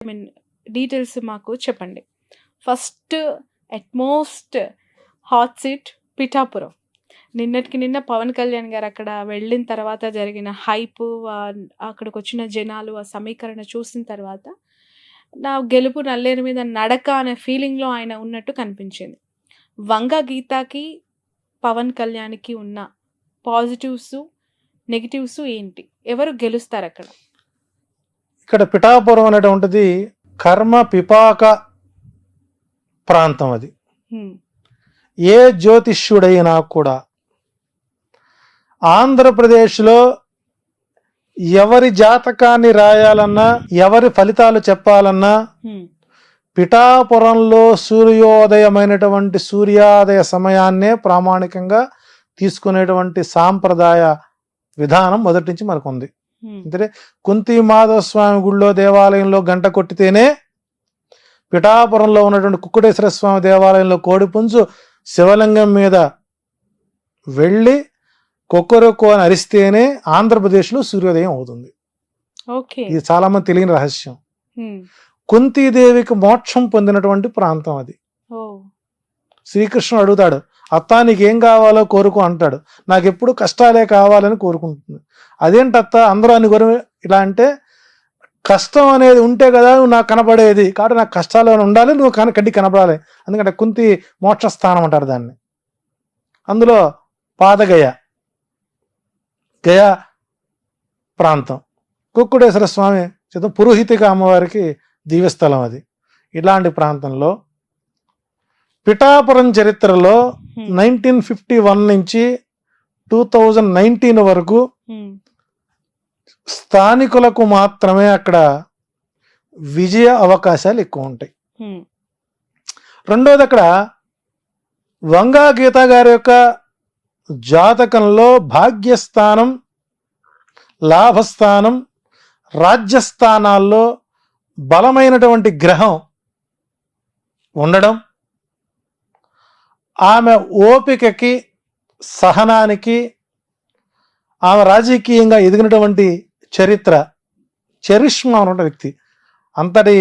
I mean details మాకు చెప్పండి. First utmost hot seat Pithapuram. నిన్నటికి నిన్న పవన్ కళ్యాణ్ గారు అక్కడ వెళ్ళిన తర్వాత జరిగిన హైపు, అక్కడికొచ్చిన జనాలు, ఆ సమీకరణ చూసిన తర్వాత నా గెలుపు నల్లేరు మీద నడక అనే ఫీలింగ్‌లో ఆయన ఉన్నట్టు కనిపించింది. వంగ గీతకి, పవన్ కళ్యాణ్‌కి ఉన్న పాజిటివ్స్, నెగెటివ్స్ ఏంటి? ఎవరు గెలుస్తారక్కడ? ఇక్కడ పిఠాపురం అనేటువంటిది కర్మ పిపాక ప్రాంతం. అది హ్మ్. ఏ జ్యోతిష్యుడైనా కూడా ఆంధ్రప్రదేశ్లో ఎవరి జాతకాన్ని రాయాలన్నా, ఎవరి ఫలితాలు చెప్పాలన్నా హ్మ్. పిఠాపురంలో సూర్యోదయమైనటువంటి సూర్యోదయ సమయాన్నే ప్రామాణికంగా తీసుకునేటువంటి సాంప్రదాయ విధానం మొదటి నుంచి మనకు ఉంది. హ్మ్. అంటే కుంతి మాధవ స్వామి గుళ్ళో దేవాలయంలో గంట కొట్టితేనే, పిఠాపురంలో ఉన్నటువంటి కుక్కుటేశ్వర స్వామి దేవాలయంలో కోడిపుంజు శివలింగం మీద వెళ్ళి కొక్కరొక్కు అని అరిస్తేనే ఆంధ్రప్రదేశ్లో సూర్యోదయం అవుతుంది. ఓకే. ఇది చాలా మంది తెలియని రహస్యం. హ్మ్. కుంతీదేవికి మోక్షం పొందినటువంటి ప్రాంతం అది. ఓహ్! శ్రీకృష్ణుడు అడుగుతాడు, అత్తా నీకేం కావాలో కోరుకో అంటాడు. నాకు ఎప్పుడు కష్టాలే కావాలని కోరుకుంటుంది. అదేంటత్త అందరూ అని కోరు ఇలా అంటే, కష్టం అనేది ఉంటే కదా నువ్వు నాకు కనపడేది, కాబట్టి నాకు కష్టాలు ఉండాలి, నువ్వు కంటికి కనపడాలి. ఎందుకంటే కుంతి మోక్షస్థానం అంటారు దాన్ని. అందులో పాదగయ, గయా ప్రాంతం, కుక్కుటేశ్వర స్వామి చేత పురోహితిక అమ్మవారికి దివ్యస్థలం అది. ఇలాంటి ప్రాంతంలో పిఠాపురం చరిత్రలో 1951 నుంచి 2019 వరకు స్థానికులకు మాత్రమే అక్కడ విజయ అవకాశాలు ఎక్కువ ఉంటాయి. రెండోది, అక్కడ వంగా గీత గారి యొక్క జాతకంలో భాగ్యస్థానం, లాభస్థానం, రాజ్యస్థానాల్లో బలమైనటువంటి గ్రహం ఉండడం, ఆమె ఓపికకి, సహనానికి, ఆమె రాజకీయంగా ఎదిగినటువంటి చరిత్ర, చరిష్మా ఉన్న వ్యక్తి. అంతటి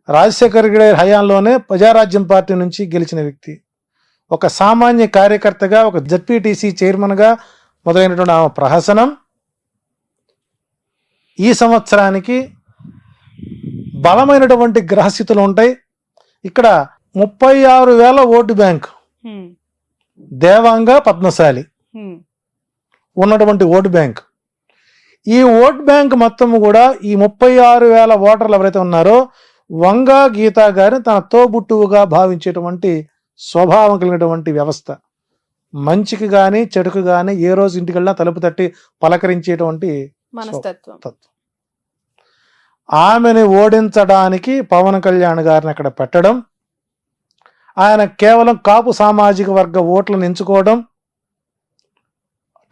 రాజశేఖర్ గారి హయాంలోనే ప్రజారాజ్యం పార్టీ నుంచి గెలిచిన వ్యక్తి. ఒక సామాన్య కార్యకర్తగా, ఒక జడ్పీటీసీ చైర్మన్గా మొదలైనటువంటి ఆమె ప్రహసనం ఈ సంవత్సరానికి బలమైనటువంటి గ్రహస్థితులు ఉంటాయి. ఇక్కడ 36,000 ఓటు బ్యాంక్, దేవాంగ పద్మశాలి ఉన్నటువంటి ఓటు బ్యాంక్. ఈ ఓట్ బ్యాంక్ మొత్తం కూడా ఈ 36,000 ఓటర్లు ఎవరైతే ఉన్నారో వంగా గీత గారిని తన తోబుట్టువుగా భావించేటువంటి స్వభావం కలిగినటువంటి వ్యవస్థ. మంచికి కానీ చెడుకు కానీ ఏ రోజు ఇంటికెళ్ళినా తలుపు తట్టి పలకరించేటువంటి మనస్తత్వం. ఆమెను ఓడించడానికి పవన్ కళ్యాణ్ గారిని అక్కడ పెట్టడం, ఆయన కేవలం కాపు సామాజిక వర్గ ఓట్లను ఎంచుకోవడం,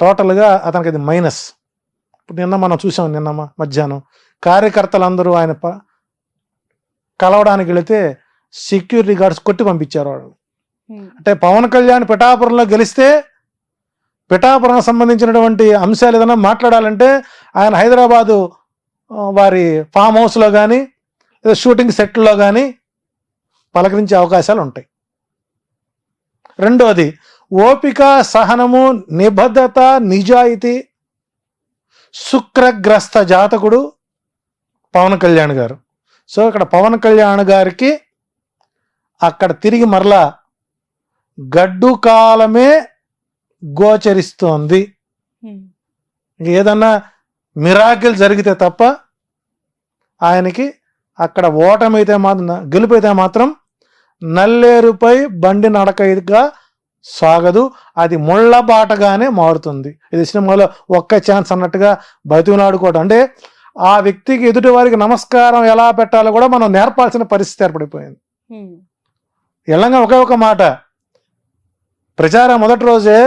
టోటల్గా అతనికి అది మైనస్. ఇప్పుడు నిన్న మనం చూసాం, నిన్న మధ్యాహ్నం కార్యకర్తలందరూ ఆయన కలవడానికి వెళితే సెక్యూరిటీ గార్డ్స్ కొట్టి పంపించారు వాళ్ళు. అంటే పవన్ కళ్యాణ్ పిఠాపురంలో గెలిస్తే పిఠాపురం సంబంధించినటువంటి అంశాలు ఏదైనా మాట్లాడాలంటే ఆయన హైదరాబాదు వారి ఫామ్ హౌస్లో కానీ లేదా షూటింగ్ సెట్లో కానీ పలకరించే అవకాశాలు ఉంటాయి. రెండోది, ఓపిక, సహనము, నిబద్ధత, నిజాయితీ, శుక్రగ్రస్త జాతకుడు పవన్ కళ్యాణ్ గారు. సో ఇక్కడ పవన్ కళ్యాణ్ గారికి అక్కడ తిరిగి మరలా గడ్డు కాలమే గోచరిస్తోంది. ఏదన్నా మిరాకిల్ జరిగితే తప్ప ఆయనకి అక్కడ ఓటమైతే మాత్రం, గెలుపైతే మాత్రం నల్లేరుపై బండి నడకగా సాగదు, అది ముళ్ళ బాటగానే మారుతుంది. ఇది సినిమాలో ఒక్క ఛాన్స్ అన్నట్టుగా బతిమలాడుకోవడం. అంటే ఆ వ్యక్తికి, ఎదుటి వారికి నమస్కారం ఎలా పెట్టాలో కూడా మనం నేర్పాల్సిన పరిస్థితి ఏర్పడిపోయింది. ఎల్లంగా ఒకే ఒక మాట, ప్రచారం మొదటి రోజే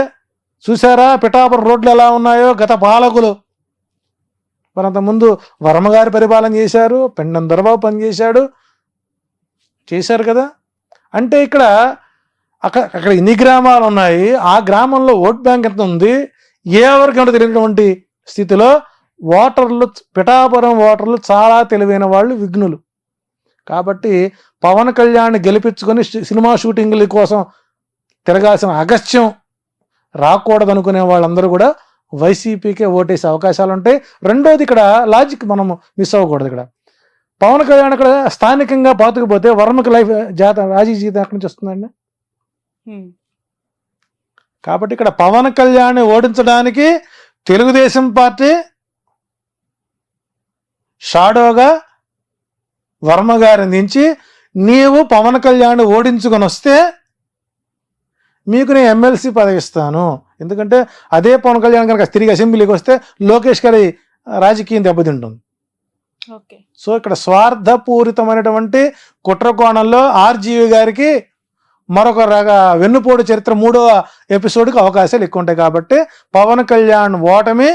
చూసారా పిఠాపురం రోడ్లు ఎలా ఉన్నాయో, గత పాలకులు మరంతకుముందు వర్మగారి పరిపాలన చేశారు, పెండం దొరబాబు పనిచేశాడు, చేశారు కదా. అంటే ఇక్కడ అక్కడ ఎన్ని గ్రామాలు ఉన్నాయి, ఆ గ్రామంలో ఓట్ బ్యాంక్ ఎంత ఉంది, ఎవరికి ఏమిటో తెలియనటువంటి స్థితిలో ఓటర్లు, పిఠాపురం ఓటర్లు చాలా తెలివైన వాళ్ళు, విఘ్నులు. కాబట్టి పవన్ కళ్యాణ్ గెలిపించుకొని సినిమా షూటింగ్ల కోసం తిరగాల్సిన అగస్త్యం రాకూడదు అనుకునే వాళ్ళందరూ కూడా వైసీపీకే ఓటేసే అవకాశాలు ఉంటాయి. రెండోది ఇక్కడ లాజిక్ మనం మిస్ అవ్వకూడదు. ఇక్కడ పవన్ కళ్యాణ్ ఇక్కడ స్థానికంగా పాతుకుపోతే వర్మకి లైఫ్ రాజీ జీతం ఎక్కడి నుంచి వస్తుందండి? కాబట్టి ఇక్కడ పవన్ కళ్యాణ్ ఓడించడానికి తెలుగుదేశం పార్టీ షాడోగా వర్మ గారిని దించి నీవు పవన్ కళ్యాణ్ ఓడించుకొని వస్తే మీకు నేను ఎమ్మెల్సీ పదవి ఇస్తాను. ఎందుకంటే అదే పవన్ కళ్యాణ్ కనుక తిరిగి అసెంబ్లీకి వస్తే లోకేష్ గారి రాజకీయం దెబ్బతింటుంది. సో ఇక్కడ స్వార్థపూరితమైనటువంటి కుట్ర కోణంలో ఆర్జీవి గారికి మరొక వెన్నుపోటు చరిత్ర 3వ ఎపిసోడ్కి అవకాశాలు ఎక్కువ ఉంటాయి. కాబట్టి పవన్ కళ్యాణ్ ఓటమి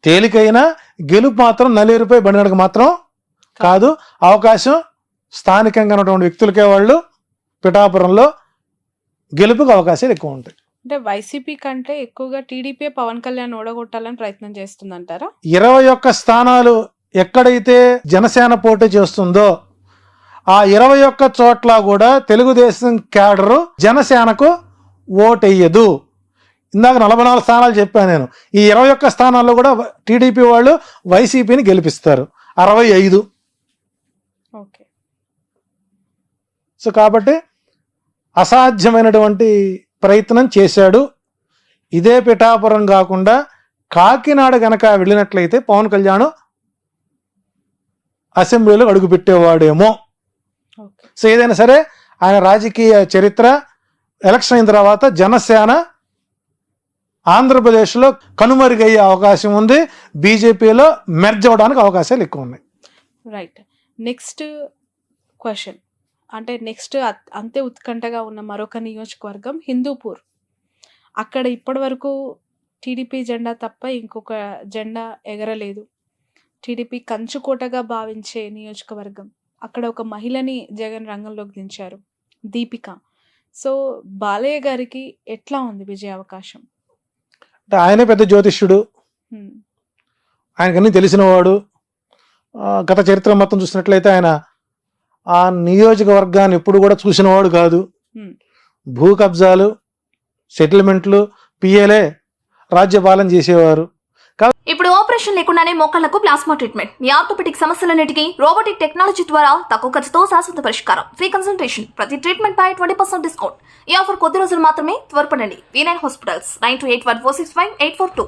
తేలికైన, గెలుపు మాత్రం నల్లేరుపై బండినడక మాత్రం కాదు. అవకాశం స్థానికంగా ఉన్నటువంటి వ్యక్తులకే వాళ్ళు పిఠాపురంలో గెలుపుకు అవకాశాలు ఎక్కువ ఉంటాయి. అంటే వైసీపీ కంటే ఎక్కువగా టీడీపీ పవన్ కళ్యాణ్ ఓడగొట్టాలని ప్రయత్నం చేస్తుందంటారా? 21 స్థానాలు ఎక్కడైతే జనసేన పోటీ చేస్తుందో ఆ 21 చోట్ల కూడా తెలుగుదేశం క్యాడరు జనసేనకు ఓటెయ్యదు. ఇందాక 44 స్థానాలు చెప్పాను నేను. ఈ 21 స్థానాల్లో కూడా టీడీపీ వాళ్ళు వైసీపీని గెలిపిస్తారు 65. ఓకే. సో కాబట్టి అసాధ్యమైనటువంటి ప్రయత్నం చేశాడు. ఇదే పిఠాపురం కాకుండా కాకినాడ గనక వెళ్ళినట్లయితే పవన్ కళ్యాణ్ అసెంబ్లీలో అడుగుపెట్టేవాడేమో. సో ఏదైనా సరే ఆయన రాజకీయ చరిత్ర ఎలక్షన్ అయిన తర్వాత జనసేన ఆంధ్రప్రదేశ్లో కనుమరుగయ్యే అవకాశం ఉంది. బీజేపీలో మెర్జ్ అవ్వడానికి అవకాశాలు ఎక్కువ ఉన్నాయి. రైట్. నెక్స్ట్ క్వశ్చన్, అంటే నెక్స్ట్ అంతే ఉత్కంఠగా ఉన్న మరొక నియోజకవర్గం హిందూపూర్. అక్కడ ఇప్పటి వరకు టీడీపీ జెండా తప్ప ఇంకొక జెండా ఎగరలేదు. టీడీపీ కంచుకోటగా భావించే నియోజకవర్గం. అక్కడ ఒక మహిళని జగన్ రంగంలోకి దించారు, దీపిక. సో బాలయ్య గారికి ఎట్లా ఉంది విజయ అవకాశం? ఆయనే పెద్ద జ్యోతిష్యుడు, ఆయనకన్నీ తెలిసినవాడు. గత చరిత్ర మొత్తం చూసినట్లయితే ఆయన ఆ నియోజకవర్గాన్ని ఎప్పుడు కూడా చూసినవాడు కాదు. భూ కబ్జాలు, సెటిల్మెంట్లు, పిఏలే రాజ్యపాలన చేసేవారు. ఇప్పుడు ఆపరేషన్ లేకుండానే మోకాళ్లకు ప్లాస్మా ట్రీట్మెంట్. మీ ఆర్థోపెటిక్ సమస్యలన్నిటికీ రోబోటిక్ టెక్నాలజీ ద్వారా తక్కువ ఖర్చుతో శాశ్వత పరిష్కారం. Free consultation. ప్రతి ట్రీట్మెంట్ పై 20% డిస్కౌంట్. ఈ ఆఫర్ కొద్ది రోజులు మాత్రమే. త్వరపడండి. V9 hospitals 9281465842.